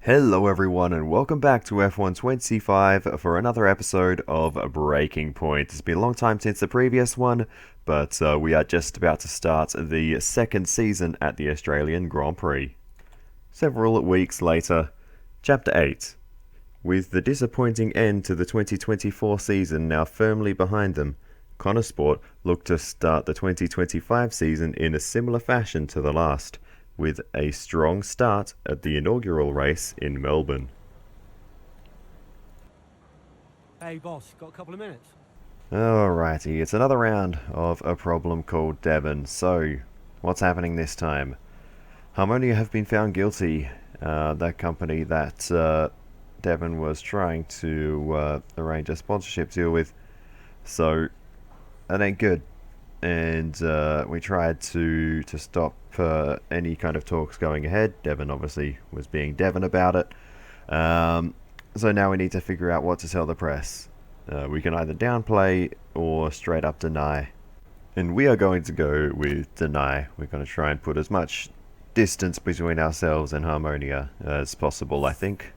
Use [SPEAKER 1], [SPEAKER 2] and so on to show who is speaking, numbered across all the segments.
[SPEAKER 1] Hello everyone and welcome back to F125 for another episode of Breaking Point. It's been a long time since the previous one, but we are just about to start the second season at the Australian Grand Prix. Several weeks later, Chapter 8. With the disappointing end to the 2024 season now firmly behind them, Connor Sport look to start the 2025 season in a similar fashion to the last, with a strong start at the inaugural race in Melbourne.
[SPEAKER 2] Hey boss, got a couple of minutes?
[SPEAKER 1] Alrighty, it's another round of a problem called Devon. So, what's happening this time? Harmonia have been found guilty. That company that Devon was trying to arrange a sponsorship deal with. So, that ain't good. And we tried to stop any kind of talks going ahead. Devon obviously was being Devon about it. So now we need to figure out what to tell the press. We can either downplay or straight up deny. And we are going to go with deny. We're going to try and put as much distance between ourselves and Harmonia as possible, I think.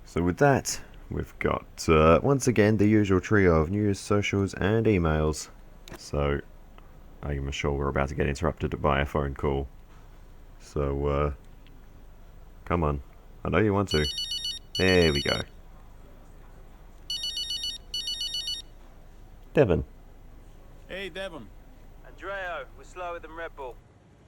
[SPEAKER 1] So with that, we've got once again the usual trio of news, socials and emails. So, I'm sure we're about to get interrupted by a phone call. So, come on. I know you want to. There we go. Devon.
[SPEAKER 3] Hey, Devon.
[SPEAKER 4] Andreo, we're slower than Red Bull.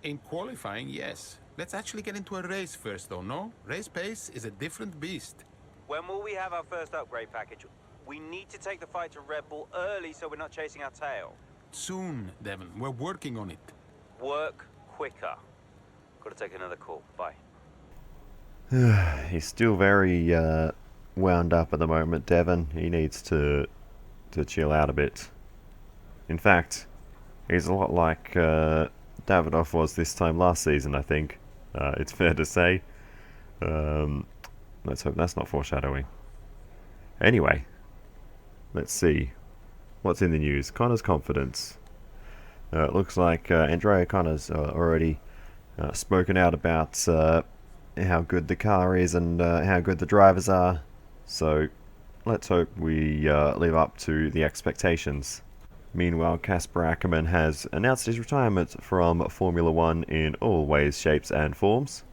[SPEAKER 3] In qualifying, yes. Let's actually get into a race first, though, no? Race pace is a different beast.
[SPEAKER 4] When will we have our first upgrade package? We need to take the fight to Red Bull early so we're not chasing our tail.
[SPEAKER 3] Soon, Devon. We're working on it.
[SPEAKER 4] Work quicker. Gotta take another call. Bye.
[SPEAKER 1] He's still very wound up at the moment, Devon. He needs to chill out a bit. In fact, he's a lot like Davidoff was this time last season, I think. It's fair to say. Let's hope that's not foreshadowing. Anyway, let's see. What's in the news? Connor's confidence. It looks like Andrea Connor's already spoken out about how good the car is and how good the drivers are. So let's hope we live up to the expectations. Meanwhile, Casper Ackerman has announced his retirement from Formula One in all ways, shapes and forms.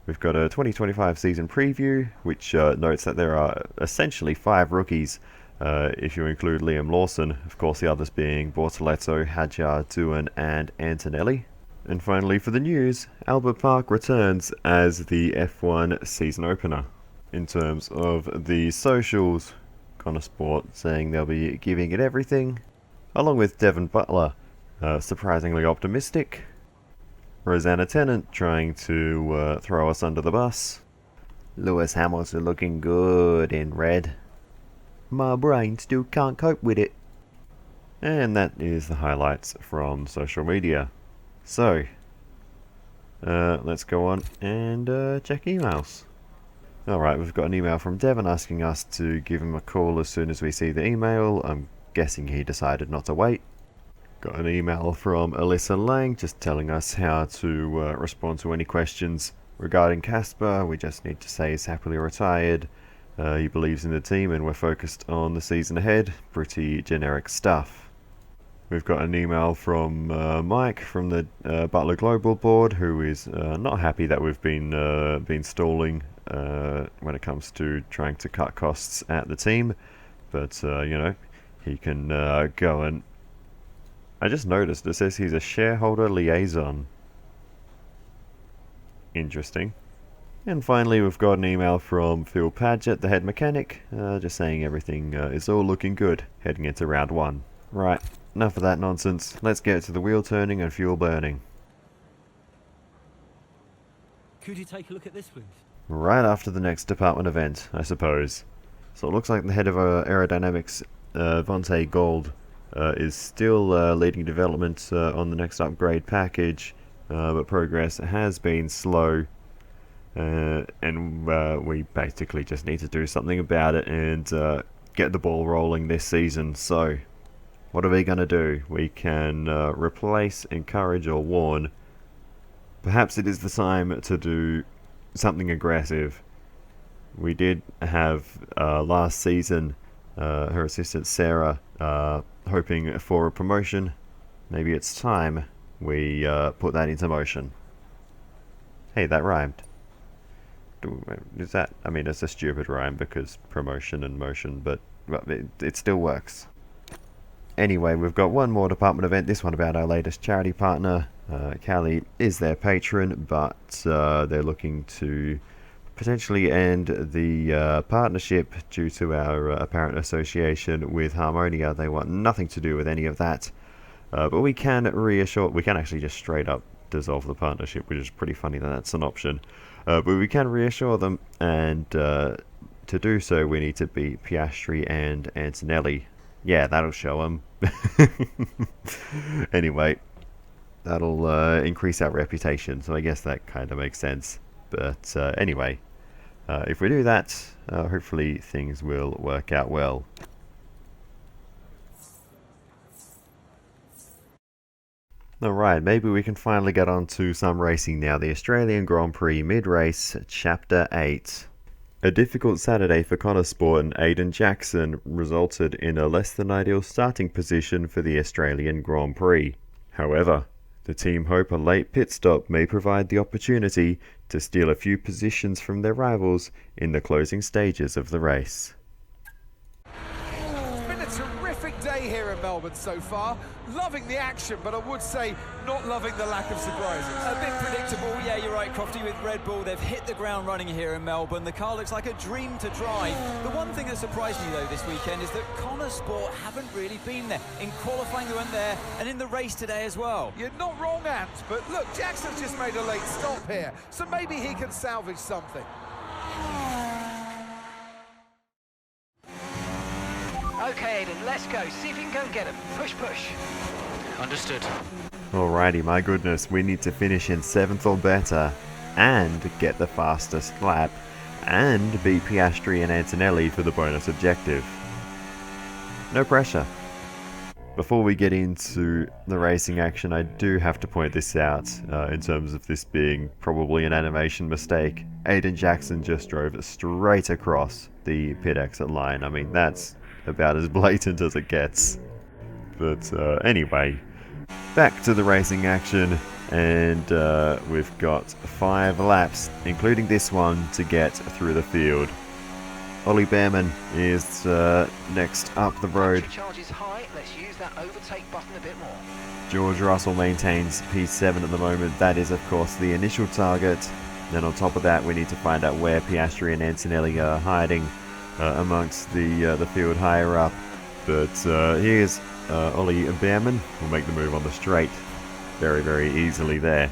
[SPEAKER 1] We've got a 2025 season preview, which notes that there are essentially 5 rookies, if you include Liam Lawson, of course the others being Bortoleto, Hadjar, Doohan and Antonelli. And finally for the news, Albert Park returns as the F1 season opener. In terms of the socials, Connor Sport saying they'll be giving it everything, along with Devon Butler, surprisingly optimistic. Rosanna Tennant trying to throw us under the bus. Lewis Hamilton looking good in red. My brain still can't cope with it. And that is the highlights from social media. So, let's go on and check emails. Alright, we've got an email from Devon asking us to give him a call as soon as we see the email. I'm guessing he decided not to wait. Got an email from Alyssa Lang just telling us how to respond to any questions regarding Casper. We just need to say he's happily retired. He believes in the team and we're focused on the season ahead. Pretty generic stuff. We've got an email from Mike from the Butler Global Board, who is not happy that we've been stalling when it comes to trying to cut costs at the team. But, you know, he can go and... I just noticed it says he's a shareholder liaison. Interesting. And finally we've got an email from Phil Padgett, the head mechanic, just saying everything is all looking good heading into round 1. Right, enough of that nonsense. Let's get to the wheel turning and fuel burning.
[SPEAKER 2] Could you take a look at this, please?
[SPEAKER 1] Right after the next department event, I suppose. So it looks like the head of aerodynamics, Vontae Gold, is still leading development on the next upgrade package, but progress has been slow. And we basically just need to do something about it and get the ball rolling this season. So, what are we going to do? We can replace, encourage or warn. Perhaps it is the time to do something aggressive We did have last season her assistant Sarah hoping for a promotion. Maybe it's time we put that into motion. Hey, that rhymed. Is that? I mean, it's a stupid rhyme because promotion and motion, but it still works. Anyway, we've got one more department event, this one about our latest charity partner. Cali is their patron, but they're looking to potentially end the partnership due to our apparent association with Harmonia. They want nothing to do with any of that. But we can actually just straight up dissolve the partnership, which is pretty funny that that's an option. But we can reassure them, and to do so we need to beat Piastri and Antonelli. Yeah, that'll show them. Anyway, that'll increase our reputation, so I guess that kind of makes sense. But anyway, if we do that, hopefully things will work out well. Alright, maybe we can finally get on to some racing now. The Australian Grand Prix Mid-Race, Chapter 8. A difficult Saturday for Connor Sport and Aiden Jackson resulted in a less than ideal starting position for the Australian Grand Prix. However, the team hope a late pit stop may provide the opportunity to steal a few positions from their rivals in the closing stages of the race.
[SPEAKER 5] It's been a terrific day here in Melbourne so far. Loving the action, but I would say not loving the lack of surprises.
[SPEAKER 6] A bit predictable, yeah, you're right, Crofty, with Red Bull. They've hit the ground running here in Melbourne. The car looks like a dream to drive. The one thing that surprised me, though, this weekend is that Connor Sport haven't really been there. In qualifying, they weren't there, and in the race today as well.
[SPEAKER 5] You're not wrong, Ant, but look, Jackson's just made a late stop here, so maybe he can salvage something.
[SPEAKER 7] Okay, Aiden, let's go. See if you can go and get him. Push, push. Understood.
[SPEAKER 1] Alrighty, my goodness, we need to finish in 7th or better, and get the fastest lap, and beat Piastri and Antonelli for the bonus objective. No pressure. Before we get into the racing action, I do have to point this out, in terms of this being probably an animation mistake. Aiden Jackson just drove straight across the pit exit line. I mean, that's about as blatant as it gets. But anyway, back to the racing action, and we've got 5 laps, including this one, to get through the field. Ollie Behrman is next up the road.
[SPEAKER 7] Charge is high. Let's use that overtake button a bit more.
[SPEAKER 1] George Russell maintains P7 at the moment. That is, of course, the initial target. Then on top of that, we need to find out where Piastri and Antonelli are hiding amongst the field higher up. But here's Ollie Behrman will make the move on the straight very, very easily there.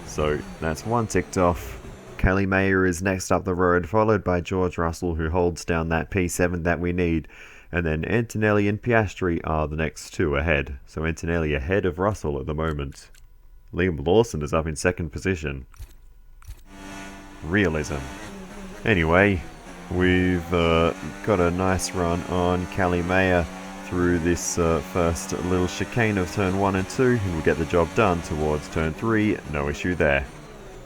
[SPEAKER 1] So that's one ticked off. Kelly Mayer is next up the road, followed by George Russell, who holds down that P7 that we need. And then Antonelli and Piastri are the next 2 ahead. So Antonelli ahead of Russell at the moment. Liam Lawson is up in 2nd position. Realism. Anyway, we've got a nice run on Kelly Mayer through this first little chicane of turn 1 and 2, and we'll get the job done towards turn 3, no issue there.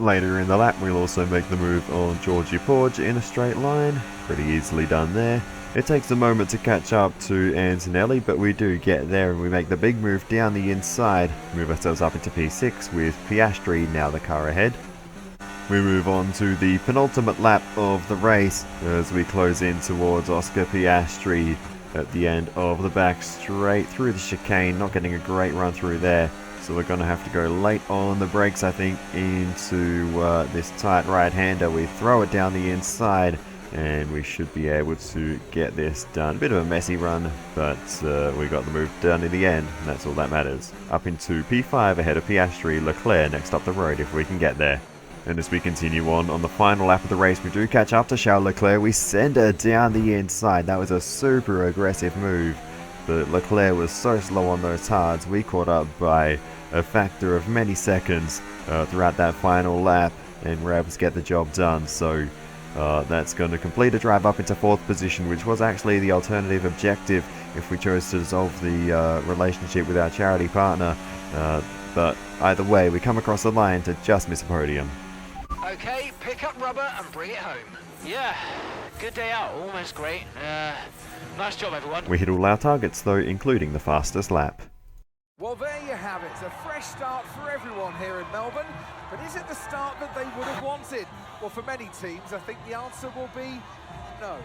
[SPEAKER 1] Later in the lap, we'll also make the move on Georgie Porge in a straight line, pretty easily done there. It takes a moment to catch up to Antonelli, but we do get there and we make the big move down the inside, move ourselves up into P6 with Piastri now the car ahead. We move on to the penultimate lap of the race as we close in towards Oscar Piastri at the end of the back straight through the chicane, not getting a great run through there. So we're going to have to go late on the brakes, I think, into this tight right-hander. We throw it down the inside and we should be able to get this done. A bit of a messy run, but we got the move done in the end, and that's all that matters. Up into P5 ahead of Piastri, Leclerc next up the road if we can get there. And as we continue on the final lap of the race, we do catch up to Charles Leclerc. We send her down the inside. That was a super aggressive move, but Leclerc was so slow on those hards. We caught up by a factor of many seconds throughout that final lap, and we're able to get the job done. So that's going to complete a drive up into 4th position, which was actually the alternative objective if we chose to dissolve the relationship with our charity partner. But either way, we come across the line to just miss a podium.
[SPEAKER 7] Okay, pick up rubber and bring it home. Yeah, good day out, almost great. Nice job, everyone.
[SPEAKER 1] We hit all our targets though, including the fastest lap.
[SPEAKER 5] Well, there you have it. A fresh start for everyone here in Melbourne. But is it the start that they would have wanted? Well, for many teams, I think the answer will be no.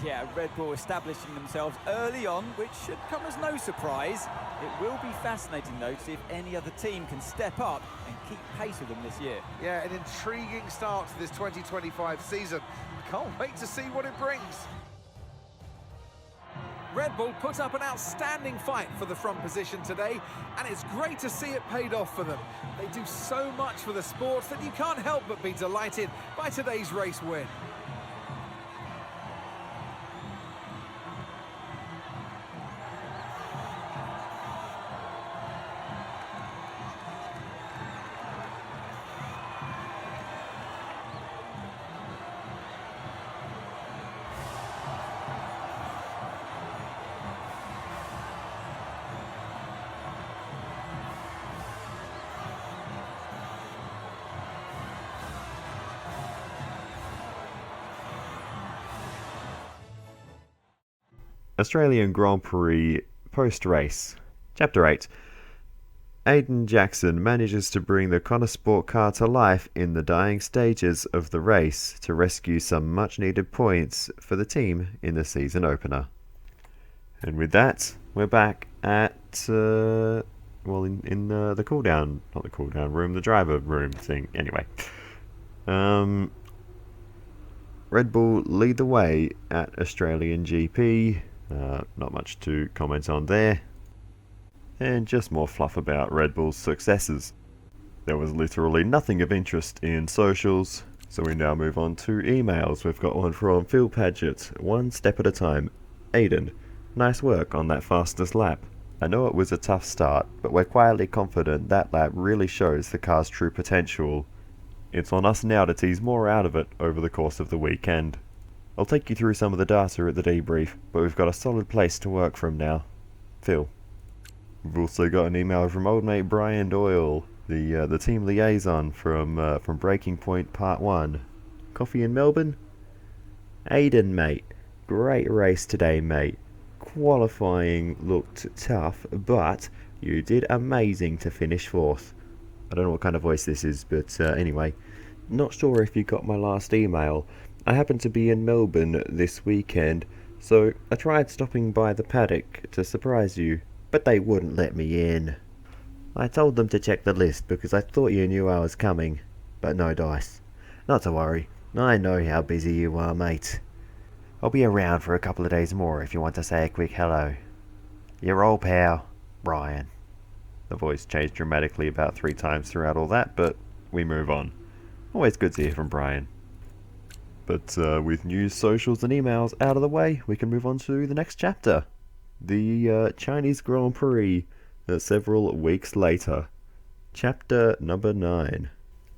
[SPEAKER 6] Yeah, Red Bull establishing themselves early on, which should come as no surprise. It will be fascinating, though, to see if any other team can step up and keep pace with them this year.
[SPEAKER 5] Yeah, an intriguing start to this 2025 season. Can't wait to see what it brings. Red Bull put up an outstanding fight for the front position today, and it's great to see it paid off for them. They do so much for the sport that you can't help but be delighted by today's race win.
[SPEAKER 1] Australian Grand Prix post-race. Chapter 8. Aiden Jackson manages to bring the Connor Sport car to life in the dying stages of the race to rescue some much-needed points for the team in the season opener. And with that, we're back at, in the cool-down, not the cool-down room, the driver room thing. Anyway. Red Bull lead the way at Australian GP. Not much to comment on there. And just more fluff about Red Bull's successes. There was literally nothing of interest in socials, so we now move on to emails. We've got one from Phil Paget. One step at a time. Aiden, nice work on that fastest lap. I know it was a tough start, but we're quietly confident that lap really shows the car's true potential. It's on us now to tease more out of it over the course of the weekend. I'll take you through some of the data at the debrief, but we've got a solid place to work from now. Phil. We've also got an email from old mate Brian Doyle, the team liaison from Breaking Point Part 1. Coffee in Melbourne? Aiden, mate. Great race today, mate. Qualifying looked tough, but you did amazing to finish 4th. I don't know what kind of voice this is, but anyway. Not sure if you got my last email. I happened to be in Melbourne this weekend, so I tried stopping by the paddock to surprise you, but they wouldn't let me in. I told them to check the list because I thought you knew I was coming, but no dice. Not to worry, I know how busy you are, mate. I'll be around for a couple of days more if you want to say a quick hello. Your old pal, Brian. The voice changed dramatically about 3 times throughout all that, but we move on. Always good to hear from Brian. But with news, socials and emails out of the way, we can move on to the next chapter. The Chinese Grand Prix, several weeks later. Chapter number 9.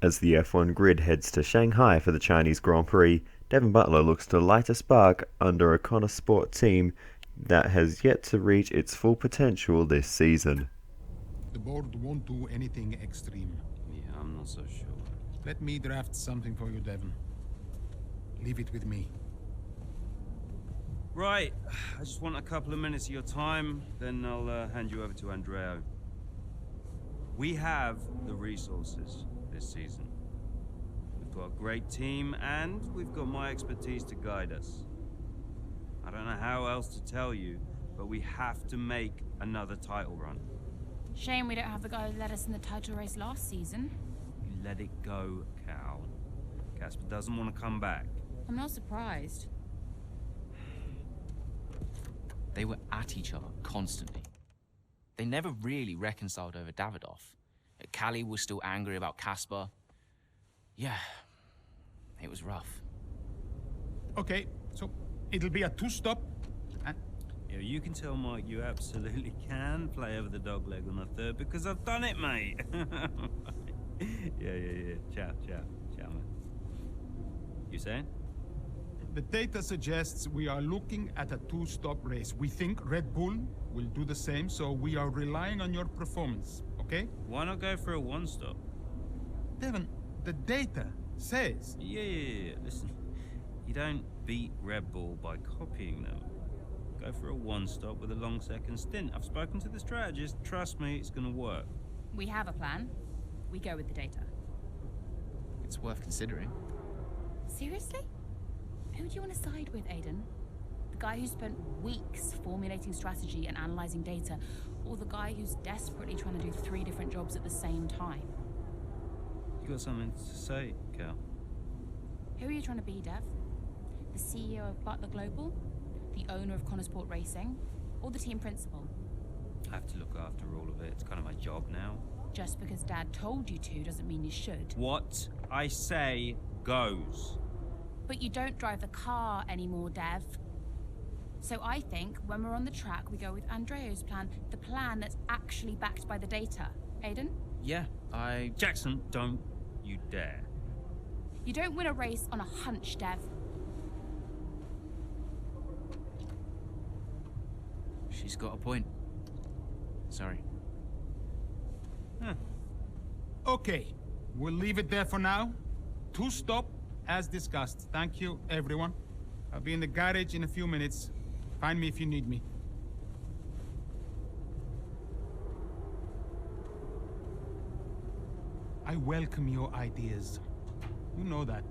[SPEAKER 1] As the F1 grid heads to Shanghai for the Chinese Grand Prix, Devon Butler looks to light a spark under a Connor Sport team that has yet to reach its full potential this season.
[SPEAKER 3] The board won't do anything extreme.
[SPEAKER 8] Yeah, I'm not so sure.
[SPEAKER 3] Let me draft something for you, Devon. Leave it with me.
[SPEAKER 8] Right, I just want a couple of minutes of your time, then I'll hand you over to Andrea. We have the resources this season. We've got a great team, and we've got my expertise to guide us. I don't know how else to tell you, but we have to make another title run.
[SPEAKER 9] Shame we don't have the guy who led us in the title race last season.
[SPEAKER 8] You let it go, Cal. Casper doesn't want to come back.
[SPEAKER 9] I'm not surprised.
[SPEAKER 10] They were at each other constantly. They never really reconciled over Davidoff. Callie was still angry about Casper. Yeah, it was rough.
[SPEAKER 3] Okay, so it'll be a 2-stop.
[SPEAKER 8] Yeah, you can tell Mike you absolutely can play over the dog leg on a 3rd because I've done it, mate. Yeah. Ciao, man. You saying?
[SPEAKER 3] The data suggests we are looking at a 2-stop race. We think Red Bull will do the same, so we are relying on your performance, okay?
[SPEAKER 8] Why not go for a 1-stop?
[SPEAKER 3] Devon, the data says.
[SPEAKER 8] Yeah. Listen, you don't beat Red Bull by copying them. Go for a one-stop with a long second stint. I've spoken to the strategist. Trust me, it's gonna work.
[SPEAKER 9] We have a plan. We go with the data.
[SPEAKER 10] It's worth considering.
[SPEAKER 9] Seriously? Who do you want to side with, Aiden? The guy who spent weeks formulating strategy and analyzing data, or the guy who's desperately trying to do 3 different jobs at the same time?
[SPEAKER 8] You got something to say, Cal?
[SPEAKER 9] Who are you trying to be, Dev? The CEO of Butler Global? The owner of Connorsport Racing? Or the team principal?
[SPEAKER 8] I have to look after all of it. It's kind of my job now.
[SPEAKER 9] Just because Dad told you to doesn't mean you should.
[SPEAKER 8] What I say goes.
[SPEAKER 9] But you don't drive the car anymore, Dev. So I think when we're on the track, we go with Andreo's plan, the plan that's actually backed by the data. Aiden?
[SPEAKER 10] Yeah,
[SPEAKER 8] Jackson, don't you dare.
[SPEAKER 9] You don't win a race on a hunch, Dev.
[SPEAKER 10] She's got a point. Sorry.
[SPEAKER 3] Okay, we'll leave it there for now. 2-stop, as discussed. Thank you, everyone. I'll be in the garage in a few minutes. Find me if you need me. I welcome your ideas. You know that.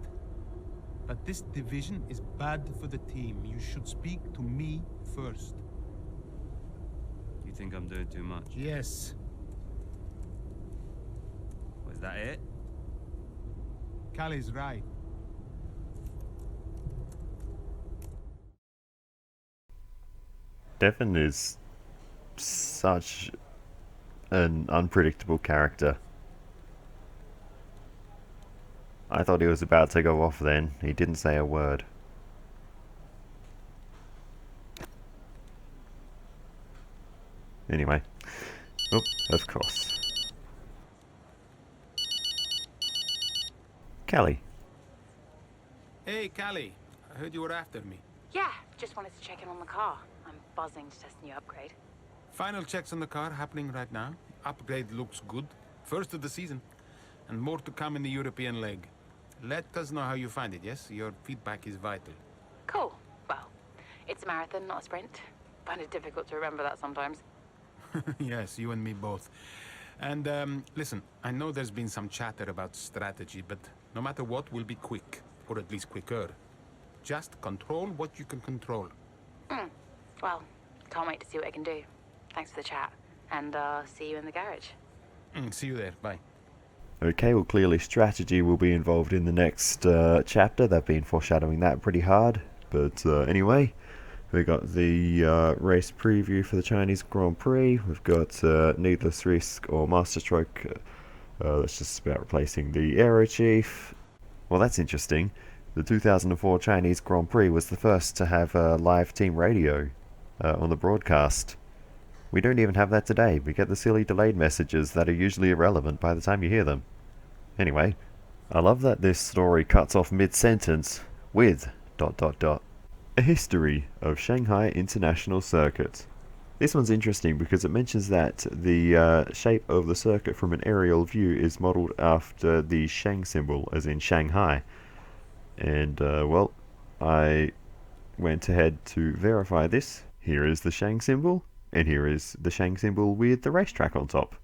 [SPEAKER 3] But this division is bad for the team. You should speak to me first.
[SPEAKER 8] You think I'm doing too much?
[SPEAKER 3] Yes.
[SPEAKER 8] Was that it?
[SPEAKER 3] Callie's right.
[SPEAKER 1] Devon is such an unpredictable character. I thought he was about to go off then. He didn't say a word. Anyway. Oh, of course. Callie.
[SPEAKER 3] Hey, Callie. I heard you were after me.
[SPEAKER 11] Yeah, just wanted to check in on the car. I'm buzzing to test the new upgrade.
[SPEAKER 3] Final checks on the car happening right now. Upgrade looks good. First of the season. And more to come in the European leg. Let us know how you find it, yes? Your feedback is vital.
[SPEAKER 11] Cool. Well, it's a marathon, not a sprint. Find it difficult to remember that sometimes.
[SPEAKER 3] Yes, you and me both. And, listen, I know there's been some chatter about strategy, but no matter what, we'll be quick. Or at least quicker. Just control what you can control.
[SPEAKER 11] Well, can't wait to see what I can do. Thanks for the chat. And, see you in the garage.
[SPEAKER 3] See you there. Bye.
[SPEAKER 1] Okay, well clearly strategy will be involved in the next chapter. They've been foreshadowing that pretty hard. But anyway, we got the race preview for the Chinese Grand Prix. We've got Needless Risk or Masterstroke. That's just about replacing the Aero Chief. Well, that's interesting. The 2004 Chinese Grand Prix was the first to have live team radio on the broadcast. We don't even have that today. We get the silly delayed messages that are usually irrelevant by the time you hear them. Anyway, I love that this story cuts off mid-sentence with ... A history of Shanghai International Circuit. This one's interesting because it mentions that the shape of the circuit from an aerial view is modelled after the Shang symbol, as in Shanghai. And, well, I went ahead to verify this. Here is the Shang symbol. And here is the Shang symbol with the racetrack on top.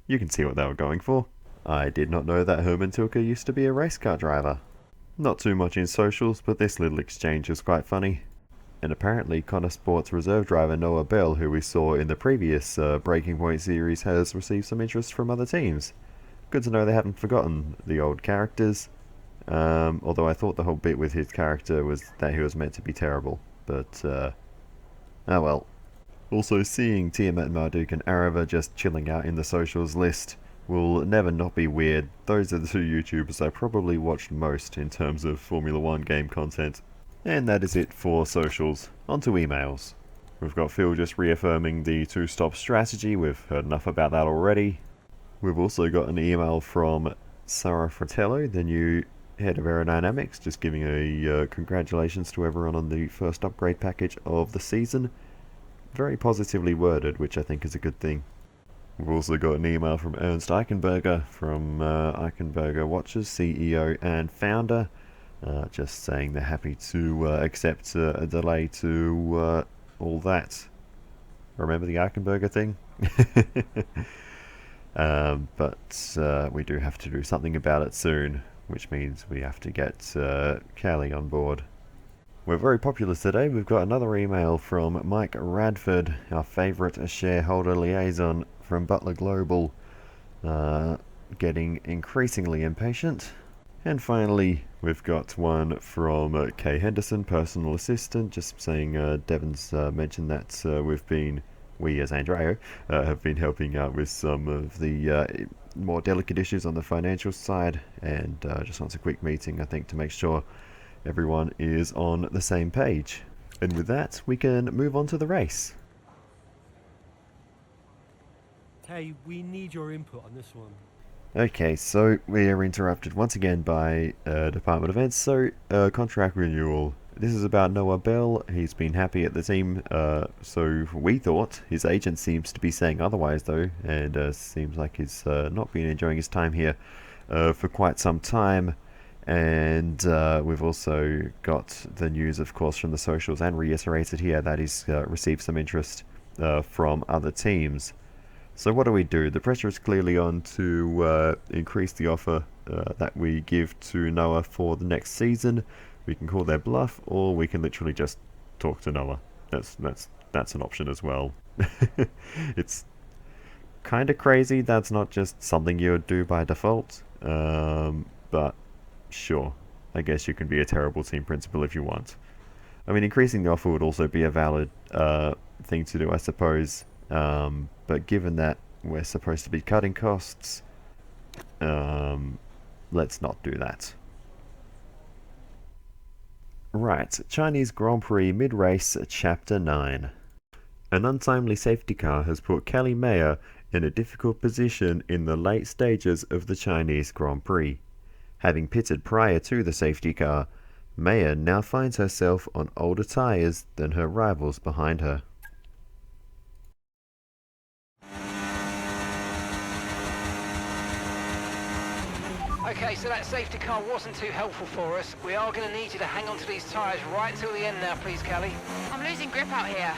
[SPEAKER 1] You can see what they were going for. I did not know that Herman Tilke used to be a race car driver. Not too much in socials, but this little exchange was quite funny. And apparently Connorsport's reserve driver Noah Bell, who we saw in the previous Breaking Point series, has received some interest from other teams. Good to know they haven't forgotten the old characters. Although I thought the whole bit with his character was that he was meant to be terrible. But, oh well. Also, seeing Tiamat Marduk and Arava just chilling out in the socials list will never not be weird. Those are the two YouTubers I probably watched most in terms of Formula 1 game content. And that is it for socials. On to emails. We've got Phil just reaffirming the two-stop strategy. We've heard enough about that already. We've also got an email from Sarah Fratello, the new head of aerodynamics, just giving a congratulations to everyone on the first upgrade package of the season. Very positively worded, which I think is a good thing. We've also got an email from Ernst Eichenberger from Eichenberger Watches, CEO and founder, just saying they're happy to accept a delay to all that. Remember the Eichenberger thing? But we do have to do something about it soon, which means we have to get Callie on board. We're very popular today. We've got another email from Mike Radford, our favourite shareholder liaison from Butler Global, getting increasingly impatient. And finally, we've got one from Kay Henderson, personal assistant, just saying Devon's mentioned that we as Andreo have been helping out with some of the more delicate issues on the financial side, and just wants a quick meeting, I think, to make sure everyone is on the same page. And with that, we can move on to the race.
[SPEAKER 2] Hey, we need your input on this one.
[SPEAKER 1] Okay, so we are interrupted once again by Department of Events. So, contract renewal. This is about Noah Bell. He's been happy at the team, so we thought. His agent seems to be saying otherwise, though, and seems like he's not been enjoying his time here for quite some time. And we've also got the news, of course, from the socials, and reiterated here that he's received some interest from other teams. So what do we do? The pressure is clearly on to increase the offer that we give to Noah for the next season. We can call their bluff, or we can literally just talk to Noah. That's an option as well. It's kind of crazy. That's not just something you would do by default. But sure, I guess you can be a terrible team principal if you want. I mean, increasing the offer would also be a valid thing to do, I suppose. But given that we're supposed to be cutting costs, let's not do that. Right, Chinese Grand Prix Mid-Race Chapter 9. An untimely safety car has put Callie Mayer in a difficult position in the late stages of the Chinese Grand Prix. Having pitted prior to the safety car, Mayer now finds herself on older tyres than her rivals behind her.
[SPEAKER 7] Okay, so that safety car wasn't too helpful for us. We are going to need you to hang on to these tyres right till the end now, please, Callie.
[SPEAKER 11] I'm losing grip out here.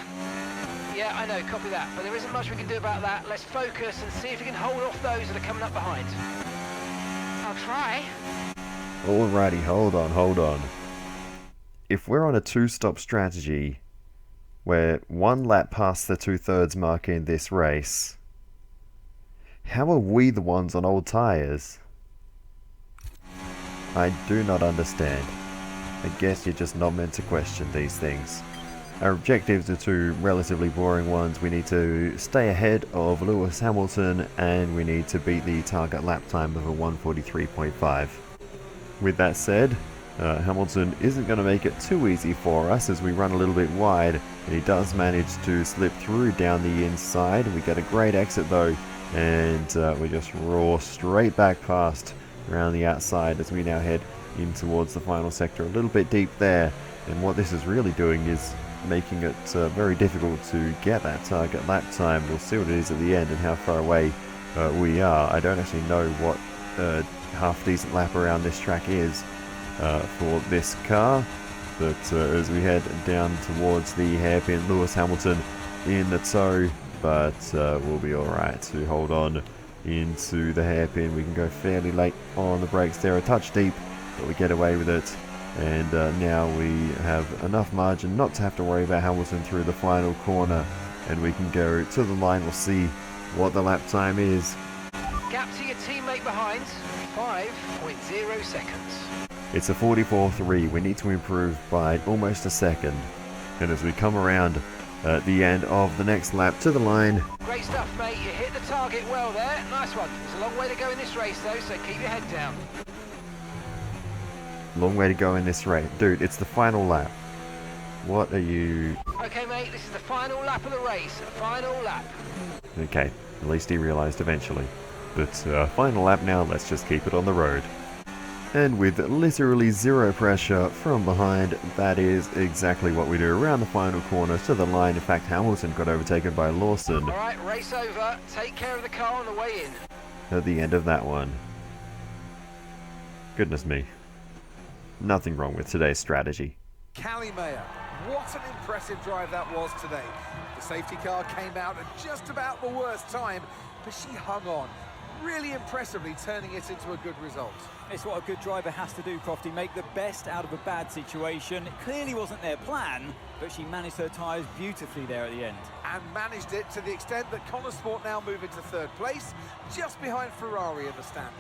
[SPEAKER 7] Yeah, I know, copy that. But there isn't much we can do about that. Let's focus and see if we can hold off those that are coming up behind.
[SPEAKER 11] I'll try.
[SPEAKER 1] Alrighty, hold on. If we're on a two-stop strategy, we're one lap past the 2/3 mark in this race, how are we the ones on old tyres? I do not understand. I guess you're just not meant to question these things. Our objectives are two relatively boring ones. We need to stay ahead of Lewis Hamilton, and we need to beat the target lap time of a 1:43.5. With that said, Hamilton isn't going to make it too easy for us as we run a little bit wide, and he does manage to slip through down the inside. We get a great exit though, and we just roar straight back past around the outside as we now head in towards the final sector. A little bit deep there, and what this is really doing is making it very difficult to get that target lap time. We'll see what it is at the end and how far away we are. I don't actually know what half decent lap around this track is for this car, but as we head down towards the hairpin, Lewis Hamilton in the tow, but we'll be alright to hold on into the hairpin. We can go fairly late on the brakes there, a touch deep, but we get away with it. And now we have enough margin not to have to worry about Hamilton through the final corner, and we can go to the line. We'll see what the lap time is.
[SPEAKER 7] Gap to your teammate behind, 5.0 seconds.
[SPEAKER 1] It's a 44.3. We need to improve by almost a second. And as we come around at the end of the next lap to the line.
[SPEAKER 7] Great stuff, mate. You hit the target well there. Nice one. There's a long way to go in this race, though, so keep your head down.
[SPEAKER 1] Long way to go in this race. Dude, it's the final lap. What are you...
[SPEAKER 7] Okay, mate, this is the final lap of the race. Final lap.
[SPEAKER 1] Okay, at least he realised eventually. But final lap now, let's just keep it on the road. And with literally zero pressure from behind, that is exactly what we do. Around the final corner to the line. In fact, Hamilton got overtaken by Lawson.
[SPEAKER 7] All right, race over. Take care of the car on the way in.
[SPEAKER 1] At the end of that one. Goodness me. Nothing wrong with today's strategy.
[SPEAKER 5] Callie Mayer, what an impressive drive that was today. The safety car came out at just about the worst time, but she hung on, really impressively turning it into a good result.
[SPEAKER 6] It's what a good driver has to do, Crofty, make the best out of a bad situation. It clearly wasn't their plan, but she managed her tyres beautifully there at the end.
[SPEAKER 5] And managed it to the extent that Connor Sport now move into third place, just behind Ferrari in the standings.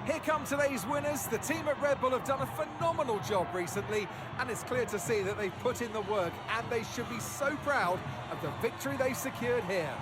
[SPEAKER 5] Here come today's winners. The team at Red Bull have done a phenomenal job recently, and it's clear to see that they've put in the work, and they should be so proud of the victory they've secured here.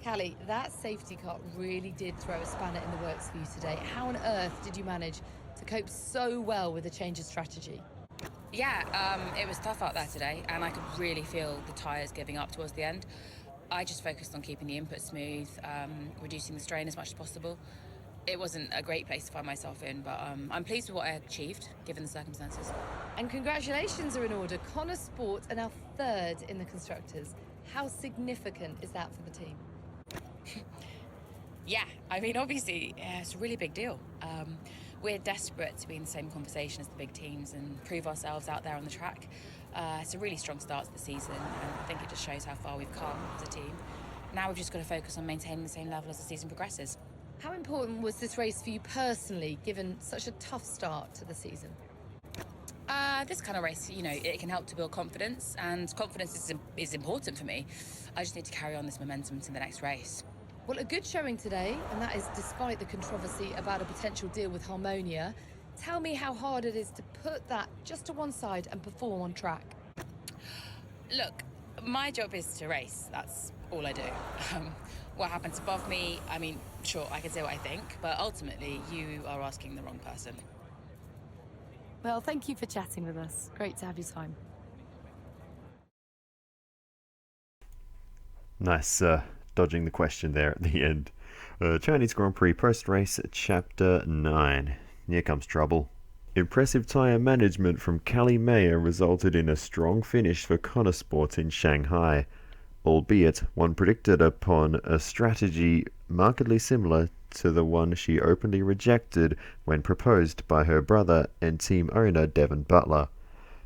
[SPEAKER 12] Callie, that safety car really did throw a spanner in the works for you today. How on earth did you manage to cope so well with the change of strategy?
[SPEAKER 9] Yeah, it was tough out there today, and I could really feel the tyres giving up towards the end. I just focused on keeping the input smooth, reducing the strain as much as possible. It wasn't a great place to find myself in, but I'm pleased with what I achieved, given the circumstances.
[SPEAKER 12] And congratulations are in order. Connor Sport are now third in the Constructors. How significant is that for the team?
[SPEAKER 9] Yeah, I mean, obviously, it's a really big deal. We're desperate to be in the same conversation as the big teams and prove ourselves out there on the track. It's a really strong start to the season, and I think it just shows how far we've come as a team. Now we've just got to focus on maintaining the same level as the season progresses.
[SPEAKER 12] How important was this race for you personally, given such a tough start to the season?
[SPEAKER 9] This kind of race, you know, it can help to build confidence, and confidence is important for me. I just need to carry on this momentum to the next race.
[SPEAKER 12] Well, a good showing today, and that is despite the controversy about a potential deal with Harmonia. Tell me how hard it is to put that just to one side and perform on track.
[SPEAKER 9] Look, my job is to race. That's all I do. What happens above me, I mean, sure, I can say what I think, but ultimately, you are asking the wrong person.
[SPEAKER 12] Well, thank you for chatting with us. Great to have your time.
[SPEAKER 1] Nice dodging the question there at the end. Chinese Grand Prix post-race, Chapter 9. Here comes trouble. Impressive tyre management from Callie Mayer resulted in a strong finish for Connor Sport in Shanghai, albeit one predicted upon a strategy markedly similar to the one she openly rejected when proposed by her brother and team owner Devon Butler.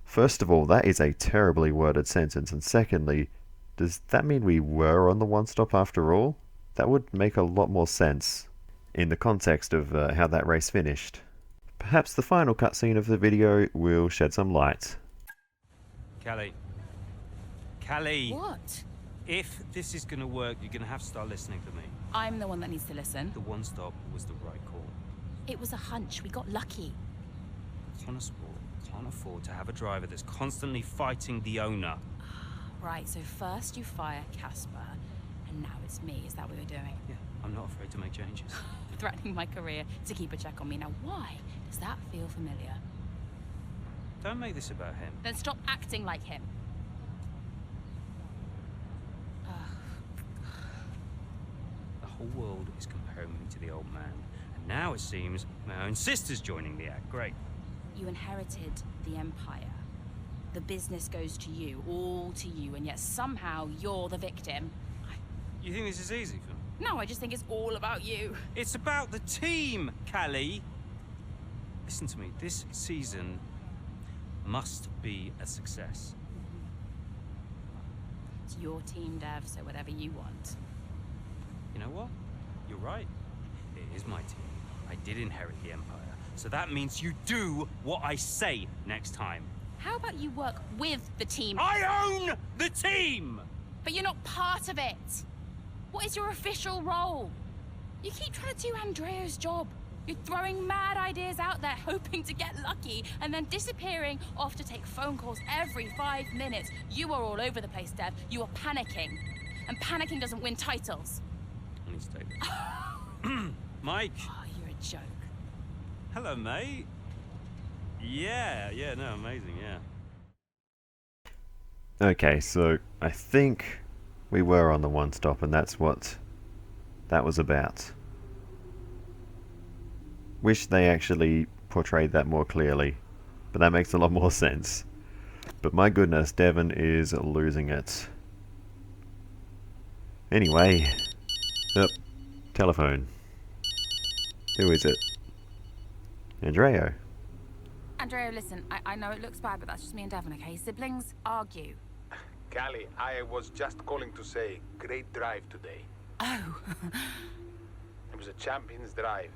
[SPEAKER 1] First of all, that is a terribly worded sentence, and secondly, does that mean we were on the one stop after all? That would make a lot more sense in the context of how that race finished. Perhaps the final cutscene of the video will shed some light.
[SPEAKER 8] Callie. Callie!
[SPEAKER 9] What?
[SPEAKER 8] If this is going to work, you're going to have to start listening to me.
[SPEAKER 9] I'm the one that needs to listen.
[SPEAKER 8] The one stop was the right call.
[SPEAKER 9] It was a hunch. We got lucky.
[SPEAKER 8] Connor Sport can't afford to have a driver that's constantly fighting the owner.
[SPEAKER 9] Right, so first you fire Casper, and now it's me. Is that what you're doing?
[SPEAKER 8] Yeah, I'm not afraid to make changes.
[SPEAKER 9] Threatening my career to keep a check on me. Now, why does that feel familiar?
[SPEAKER 8] Don't make this about him.
[SPEAKER 9] Then stop acting like him.
[SPEAKER 8] The whole world is comparing me to the old man. And now it seems my own sister's joining the act. Great.
[SPEAKER 9] You inherited the Empire. The business goes to you, all to you, and yet somehow you're the victim.
[SPEAKER 8] You think this is easy for me?
[SPEAKER 9] No, I just think it's all about you.
[SPEAKER 8] It's about the team, Callie. Listen to me. This season must be a success.
[SPEAKER 9] It's your team, Dev, so whatever you want.
[SPEAKER 8] You know what? You're right. It is my team. I did inherit the Empire, so that means you do what I say next time.
[SPEAKER 9] How about you work with the team?
[SPEAKER 8] I own the team!
[SPEAKER 9] But you're not part of it. What is your official role? You keep trying to do Andrea's job. You're throwing mad ideas out there, hoping to get lucky, and then disappearing off to take phone calls every 5 minutes. You are all over the place, Dev. You are panicking. And panicking doesn't win titles.
[SPEAKER 8] I need to take this. Mike!
[SPEAKER 9] Oh, you're a joke.
[SPEAKER 8] Hello, mate. Yeah, no, amazing, yeah.
[SPEAKER 1] Okay, so I think we were on the one stop, and that's what that was about. Wish they actually portrayed that more clearly, but that makes a lot more sense. But my goodness, Devon is losing it. Anyway, telephone. Who is it? Andrea.
[SPEAKER 9] Andrea, listen, I know it looks bad, but that's just me and Devon, okay? Siblings argue.
[SPEAKER 3] Callie, I was just calling to say, great drive today.
[SPEAKER 9] Oh.
[SPEAKER 3] It was a champion's drive.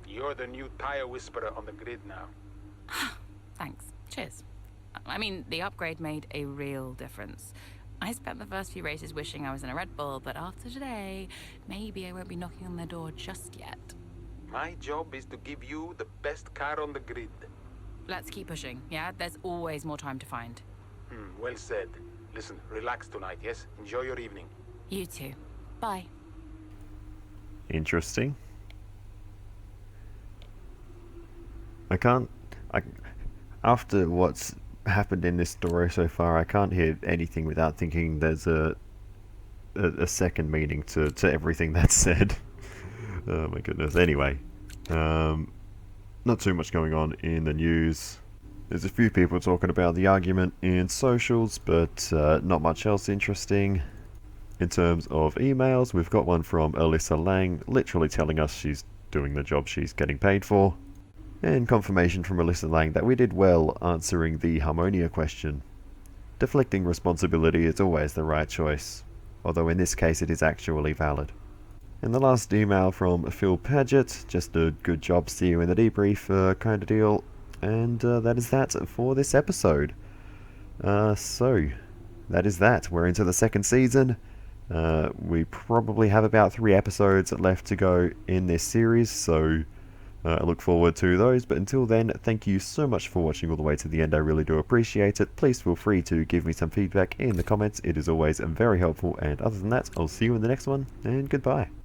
[SPEAKER 3] You're the new tire whisperer on the grid now.
[SPEAKER 9] Thanks. Cheers. I mean, the upgrade made a real difference. I spent the first few races wishing I was in a Red Bull, but after today, maybe I won't be knocking on their door just yet.
[SPEAKER 3] My job is to give you the best car on the grid.
[SPEAKER 9] Let's keep pushing, yeah? There's always more time to find.
[SPEAKER 3] Well said. Listen, relax tonight, yes? Enjoy your evening.
[SPEAKER 9] You too. Bye.
[SPEAKER 1] Interesting. After what's happened in this story so far, I can't hear anything without thinking there's a second meaning to everything that's said. Oh my goodness. Anyway, not too much going on in the news. There's a few people talking about the argument in socials, but not much else interesting. In terms of emails, we've got one from Alyssa Lang, literally telling us she's doing the job she's getting paid for. And confirmation from Alyssa Lang that we did well answering the Harmonia question. Deflecting responsibility is always the right choice, although in this case it is actually valid. And the last email from Phil Paget, just a good job, see you in the debrief kind of deal. And that is that for this episode. So, that is that. We're into the second season. We probably have about 3 episodes left to go in this series, so I look forward to those. But until then, thank you so much for watching all the way to the end. I really do appreciate it. Please feel free to give me some feedback in the comments. It is always very helpful. And other than that, I'll see you in the next one, and goodbye.